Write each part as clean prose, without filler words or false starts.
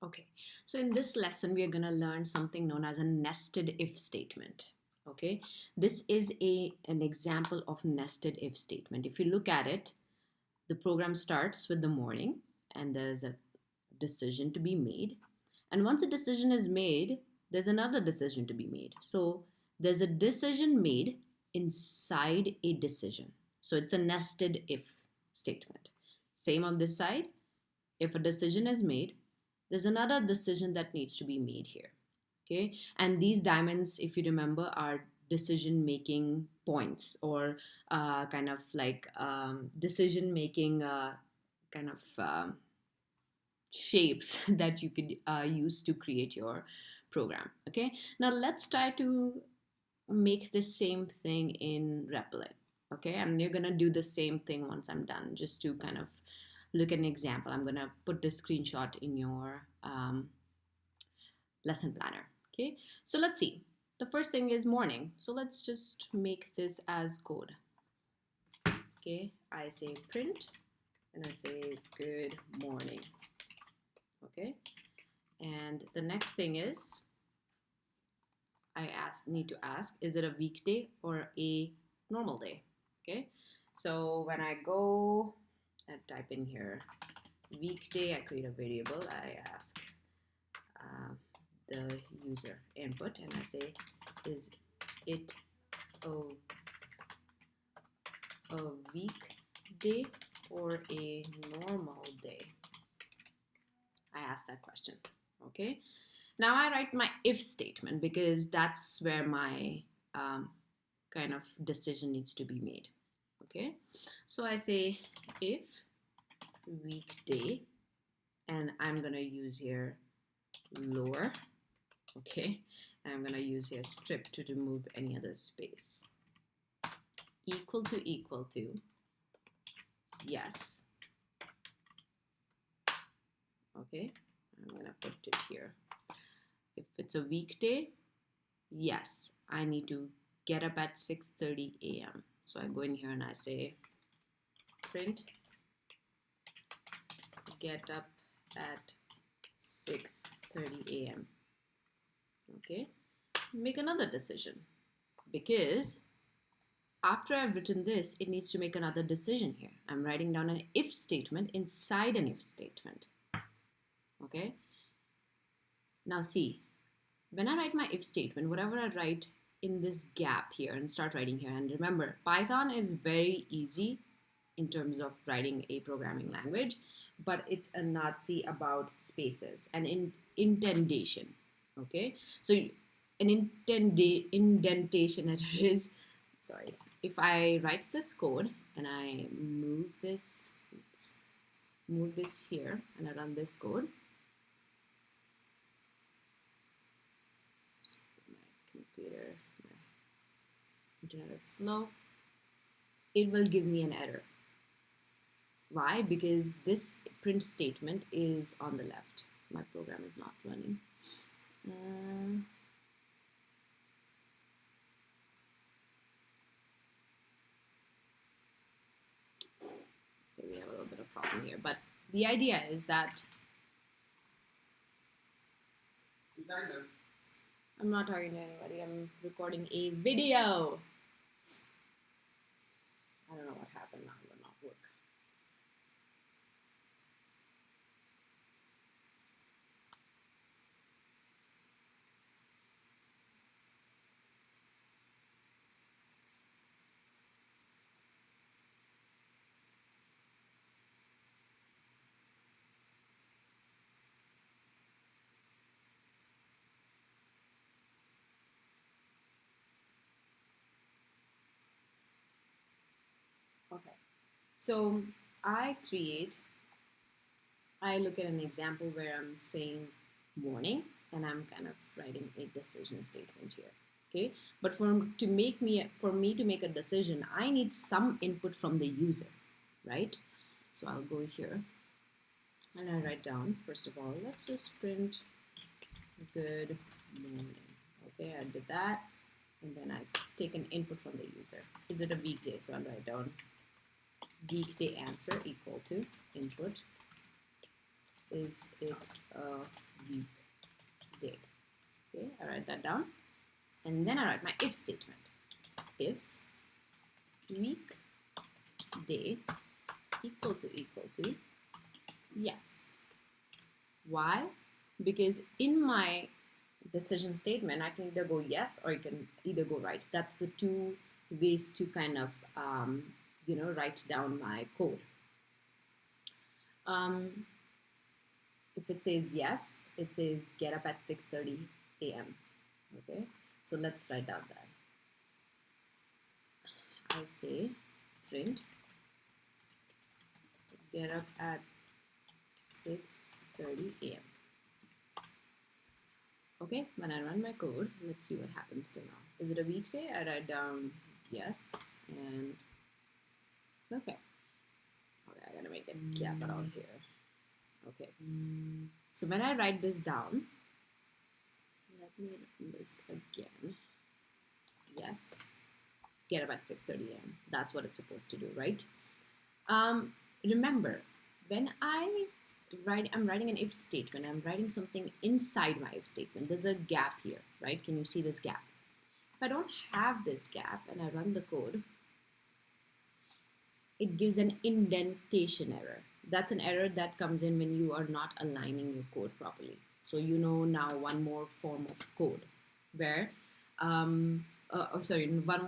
Okay, so in this lesson, we are going to learn something known as a nested if statement. Okay, this is an example of nested if statement. If you look at it, the program starts with the morning and there's a decision to be made. And once a decision is made, there's another decision to be made. So there's a decision made inside a decision. So it's a nested if statement. Same on this side. If a decision is made, there's another decision that needs to be made here. Okay, and these diamonds, if you remember, are decision making points, or kind of like decision making kind of shapes that you could use to create your program. Okay, now let's try to make the same thing in Replit. Okay, and you're gonna do the same thing once I'm done, just to kind of look at an example. I'm gonna put this screenshot in your lesson planner. Okay, so let's see. The first thing is morning. So let's just make this as code. Okay, I say print and I say good morning. Okay, and the next thing is need to ask, is it a weekday or a normal day? Okay, so when I go and type in here weekday, I create a variable. I ask the user input and I say, is it a weekday or a normal day? I ask that question. Okay, now I write my if statement because that's where my kind of decision needs to be made. Okay, so I say if weekday, and I'm gonna use here lower. Okay, and I'm gonna use here strip to remove any other space. Equal to yes. Okay, I'm gonna put it here. If it's a weekday, yes, I need to get up at 6:30 a.m. So I go in here and I say print get up at 6:30 a.m. Okay, make another decision because after I've written this, it needs to make another decision here. I'm writing down an if statement inside an if statement. Okay, now see, when I write my if statement, whatever I write in this gap here and start writing here, and remember, Python is very easy in terms of writing a programming language, but it's a Nazi about spaces and indentation. Okay, so an indentation it is, sorry, if I write this code and I move this, oops, move this here and I run this code, my computer, my internet is slow, it will give me an error. Why? Because this print statement is on the left. My program is not running. Okay, we have a little bit of problem here, but the idea is that I'm not talking to anybody. I'm recording a video. I don't know what happened now. It will not work. Okay, so I look at an example where I'm saying morning and I'm kind of writing a decision statement here. Okay, but for me to make a decision, I need some input from the user, right? So I'll go here and I write down, first of all, let's just print good morning. Okay, I did that. And then I take an input from the user. Is it a weekday? So I'll write down weekday answer equal to input is it a weekday? Okay, I write that down. And then I write my if statement. If weekday equal to yes. Why? Because in my decision statement, I can either go yes or I can either go right. That's the two ways to kind of, write down my code. If it says yes, it says get up at 6:30 a.m. Okay, so let's write down that. I say print get up at 6:30 a.m. Okay, when I run my code, let's see what happens to now. Is it a weekday? I write down yes, and okay. Okay, I gotta make it capital here. Okay, so when I write this down, let me run this again. Yes, get up at 6:30 a.m. That's what it's supposed to do, right? Remember, when I'm writing an if statement, I'm writing something inside my if statement. There's a gap here, right? Can you see this gap? If I don't have this gap and I run the code, it gives an indentation error. That's an error that comes in when you are not aligning your code properly. So you know now one more form of code where, one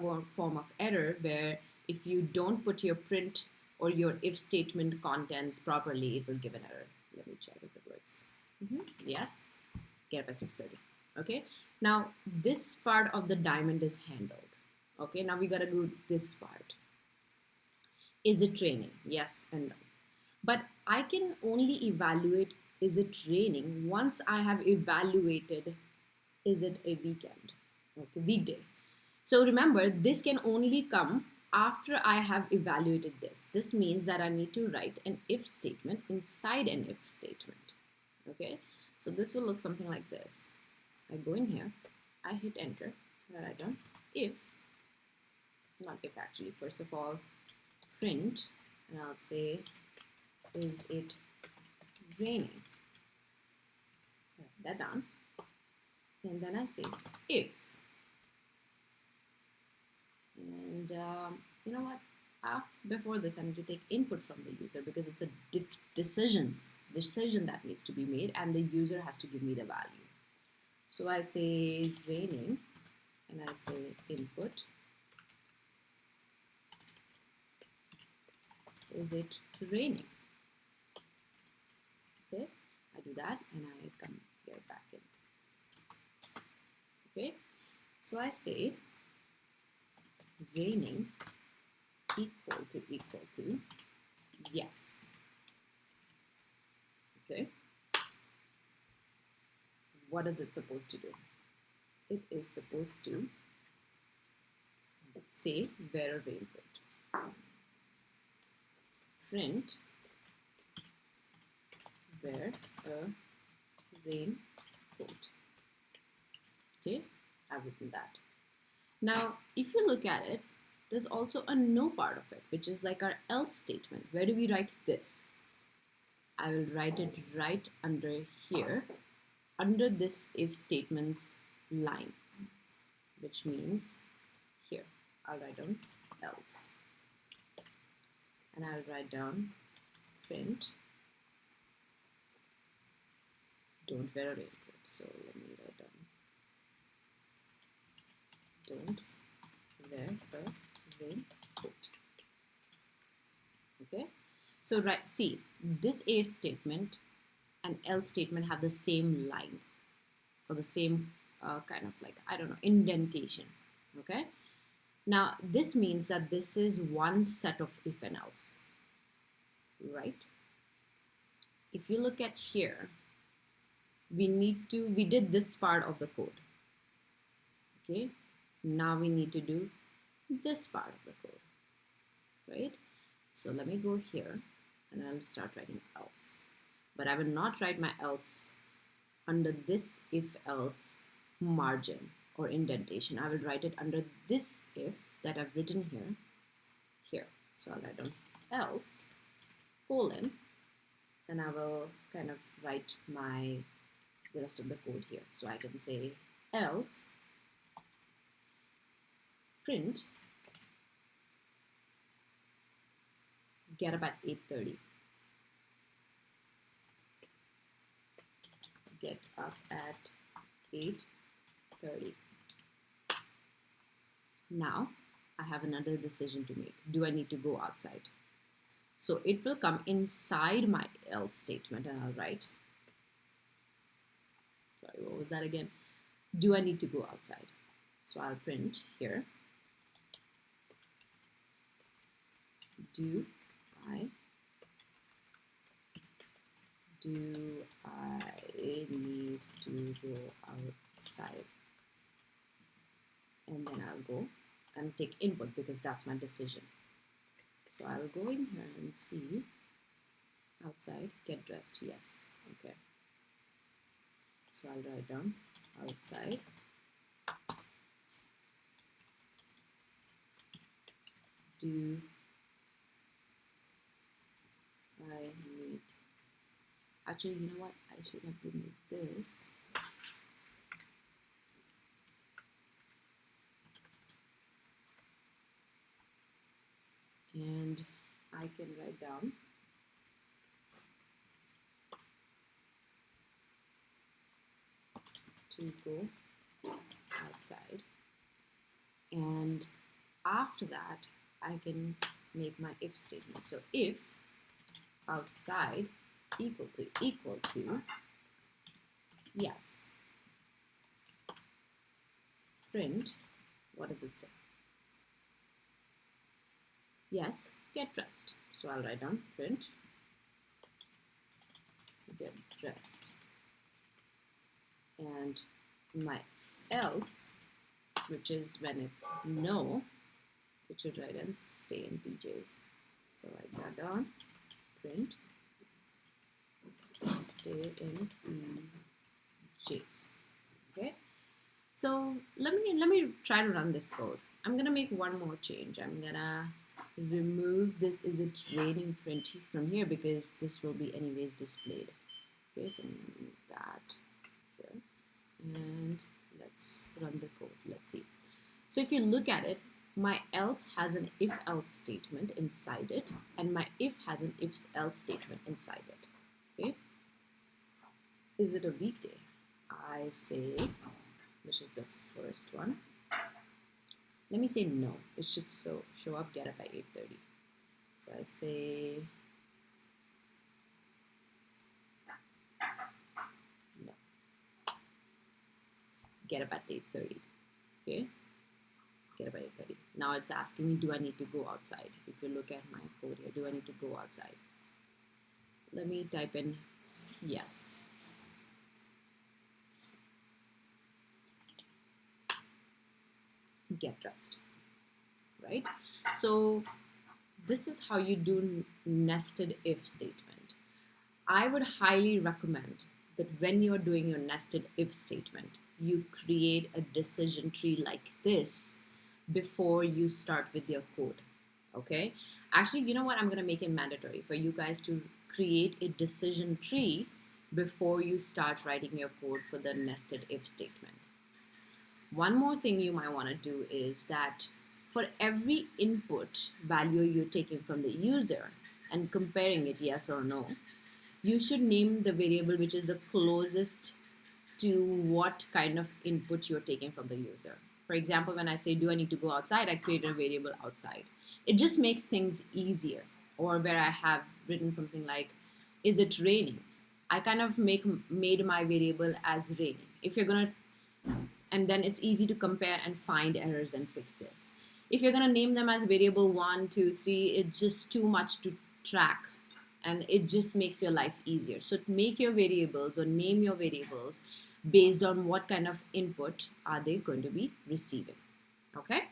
more form of error where if you don't put your print or your if statement contents properly, it will give an error. Let me check if it works. Yes, get up at 6:30. Okay, now this part of the diamond is handled. Okay, now we gotta do this part. Is it raining? Yes and no. But I can only evaluate is it raining once I have evaluated is it a weekend, okay, weekday. So remember, this can only come after I have evaluated this. This means that I need to write an if statement inside an if statement. Okay, so this will look something like this. I go in here, I hit enter, and I write down if, not if actually, first of all, print, and I'll say, is it raining? Write that down. And then I say if. And you know what? Before this, I need to take input from the user because it's a decision that needs to be made, and the user has to give me the value. So I say raining, and I say input. Is it raining? Okay, I do that, and I come here back in. Okay, so I say raining equal to yes. Okay, what is it supposed to do? It is supposed to say where a rain put. Print where a rain quote. Okay, I've written that. Now, if you look at it, there's also a no part of it, which is like our else statement. Where do we write this? I will write it right under here, under this if statements line, which means here. I'll write down else. And I'll write down print don't wear a raincoat. So let me write down don't wear a raincoat. Okay, so see, this if statement and else statement have the same line or the same kind of like, I don't know, indentation. Okay, now this means that this is one set of if and else, right? If you look at here, we did this part of the code. Okay, now we need to do this part of the code, right? So let me go here and I'll start writing else, but I will not write my else under this if else margin or indentation. I will write it under this if that I've written here. So I'll write down else colon, and I will kind of write the rest of the code here. So I can say else print get up at 8:30. Get up at 8:30. Now I have another decision to make. Do I need to go outside? So it will come inside my else statement, and I'll write, sorry, what was that again? Do I need to go outside? So I'll print here, do I need to go outside? And then I'll go and take input because that's my decision. So I'll go in here and see outside, get dressed, yes, okay. So I'll write down outside do I need, actually, you know what, I should have removed this. And I can write down to go outside, and after that I can make my if statement. So if outside equal to yes, print, what does it say? Yes, get dressed. So I'll write down print get dressed, and my else, which is when it's no, it should write in stay in PJs. So write that down, print stay in PJs. Okay, so let me try to run this code. I'm gonna make one more change. I'm gonna remove this is it raining print from here because this will be anyways displayed. Okay, so I'm gonna remove that here, and let's run the code. Let's see. So if you look at it, my else has an if else statement inside it, and my if has an if else statement inside it. Okay, is it a weekday? I say, which is the first one. Let me say no. It should show up get up at 8:30. So I say no. Get up at 8:30. Okay. Get up at 8:30. Now it's asking me, do I need to go outside? If you look at my code here, do I need to go outside? Let me type in yes. Get dressed, right? So this is how you do nested if statement. I would highly recommend that when you're doing your nested if statement, you create a decision tree like this before you start with your code. Okay, actually, you know what, I'm going to make it mandatory for you guys to create a decision tree before you start writing your code for the nested if statement. One more thing you might want to do is that for every input value you're taking from the user and comparing it yes or no, you should name the variable which is the closest to what kind of input you're taking from the user. For example, when I say, do I need to go outside? I create a variable outside. It just makes things easier. Or where I have written something like, is it raining? I kind of made my variable as raining. If you're going to, and then it's easy to compare and find errors and fix this. If you're going to name them as variable 1, 2, 3, it's just too much to track. And it just makes your life easier. So make your variables or name your variables based on what kind of input are they going to be receiving. Okay?